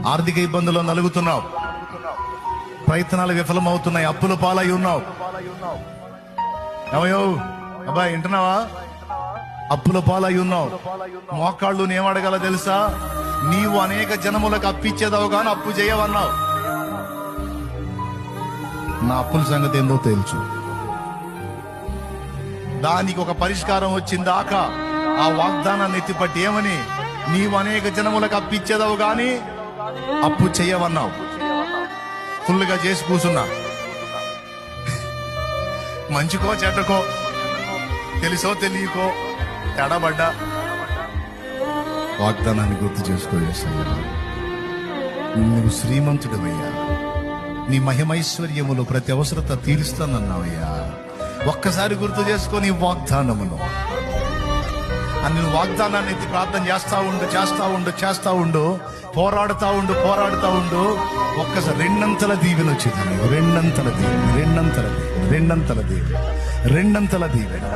ఆర్థిక ఇబ్బందుల్లో నలుగుతున్నావు, ప్రయత్నాలు విఫలమవుతున్నాయి, అప్పుల పాలై ఉన్నావు. ఏమయ్యో అబ్బాయి వింటున్నావా? అప్పుల పాలై ఉన్నావు. మోకాళ్ళు నేమడగల తెలుసా? నీవు అనేక జనములకు అప్పిచ్చేదావు కానీ అప్పు చేయవన్నావు. నా అప్పుల సంగతి ఏందో తెలుసు. దానికి ఒక పరిష్కారం వచ్చిందాక ఆ వాగ్దానాన్ని ఎత్తిపట్టి ఏమని, నీవు అనేక జనములకు అప్పిచ్చేదావు గాని అప్పు చెయ్యవన్నావు. ఫుల్గా చేసి కూసున్నా. మంచికో చెడ్డకో, తెలుసో తెలియకో తడబడ్డా వాగ్దానాన్ని గుర్తు చేసుకోలేసయ్యా. నువ్వు శ్రీమంతుడివయ్యా, నీ మహిమైశ్వర్యములు ప్రతి అవసరత తీరుస్తానన్నావయ్యా. ఒక్కసారి గుర్తు చేసుకో నీ వాగ్దానమును. అని నువ్వు వాగ్దానాన్ని ఎత్తి ప్రార్థన చేస్తా ఉండు, పోరాడుతా ఉండు. ఒక్కసారి రెండంతల దీవెన వచ్చింది. రెండంతల దీవెన.